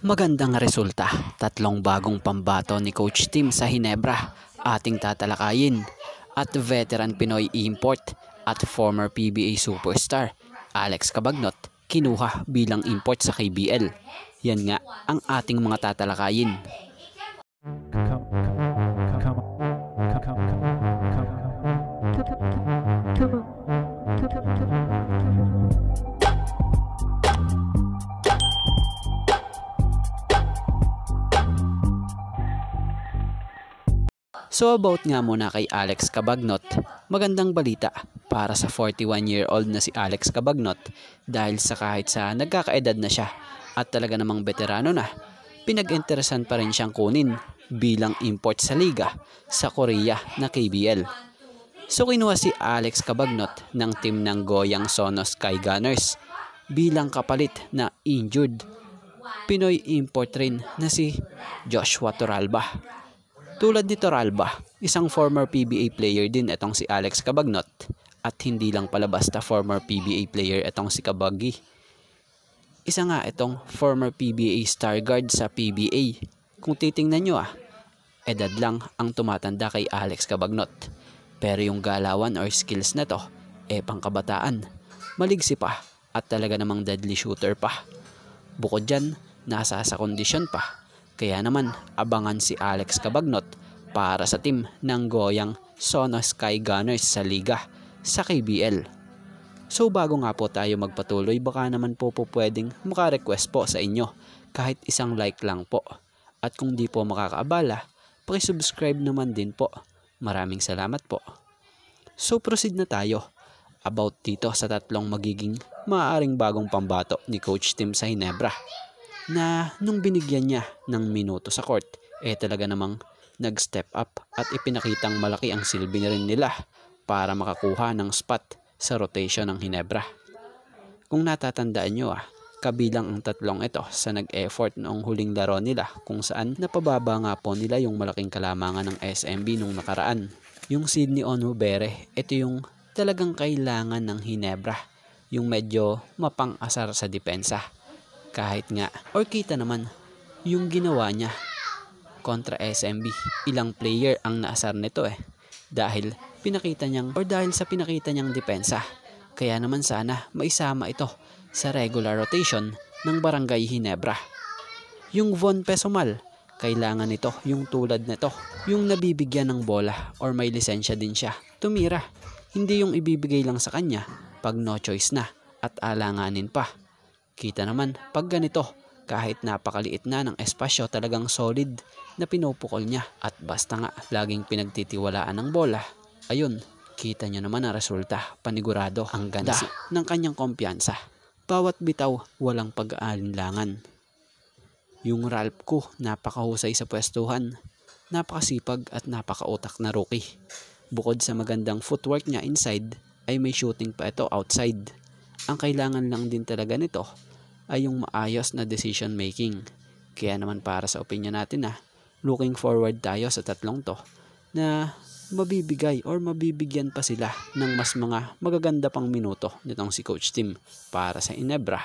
Magandang resulta, tatlong bagong pambato ni Coach Tim sa Hinebra ating tatalakayin at veteran Pinoy import at former PBA superstar Alex Cabagnot kinuha bilang import sa KBL. Yan nga ang ating mga tatalakayin. So about nga muna kay Alex Cabagnot, magandang balita para sa 41-year-old na si Alex Cabagnot dahil sa kahit sa nagkakaedad na siya at talaga namang veterano na, pinag-interesan pa rin siyang kunin bilang import sa liga sa Korea na KBL. So kinuha si Alex Cabagnot ng team ng Goyang Sono Sky Gunners bilang kapalit na injured Pinoy import rin na si Joshua Torralba. Tulad ni Torralba, isang former PBA player din itong si Alex Cabagnot at hindi lang pala basta former PBA player itong si Cabagi. Isa nga itong former PBA star guard sa PBA. Kung titingnan nyo edad lang ang tumatanda kay Alex Cabagnot. Pero yung galawan or skills na to, pangkabataan. Maligsi pa at talaga namang deadly shooter pa. Bukod dyan, nasa sa kondisyon pa. Kaya naman, abangan si Alex Cabagnot para sa team ng Goyang Sono Sky Gunners sa liga sa KBL. So bago nga po tayo magpatuloy, baka naman po pwedeng maka-request po sa inyo kahit isang like lang po. At kung di po makakaabala, pakisubscribe naman din po. Maraming salamat po. So proceed na tayo about dito sa tatlong magiging maaaring bagong pambato ni Coach Tim sa Hinebra, na nung binigyan niya ng minuto sa court, talaga namang nag-step up at ipinakitang malaki ang silbi na rin nila para makakuha ng spot sa rotation ng Hinebra. Kung natatandaan nyo kabilang ang tatlong ito sa nag-effort noong huling laro nila kung saan napababa nga po nila yung malaking kalamangan ng SMB nung nakaraan. Yung Sydney Onhubere, ito yung talagang kailangan ng Hinebra, yung medyo mapang-asar sa depensa. Kahit nga, or kita naman, yung ginawa niya kontra SMB. Ilang player ang naasar nito dahil sa pinakita niyang depensa. Kaya naman sana maisama ito sa regular rotation ng Barangay Hinebra. Yung Von Pesumal, kailangan nito yung tulad nito, yung nabibigyan ng bola or may lisensya din siya tumira. Hindi yung ibibigay lang sa kanya pag no choice na at alanganin pa. Kita naman, pag ganito, kahit napakaliit na ng espasyo, talagang solid na pinupukol niya. At basta nga, laging pinagtitiwalaan ng bola. Ayun, kita nyo naman ang resulta. Panigurado ang ganda ng kanyang kumpiyansa. Bawat bitaw, walang pag-aalinlangan. Yung Ralph ko, napakahusay sa pwestuhan. Napakasipag at napakautak na rookie. Bukod sa magandang footwork niya inside, ay may shooting pa ito outside. Ang kailangan lang din talaga nito ay yung maayos na decision making. Kaya naman para sa opinion natin looking forward tayo sa tatlong to na mabibigay or mabibigyan pa sila ng mas mga magaganda pang minuto nitong si Coach Tim para sa Hinebra.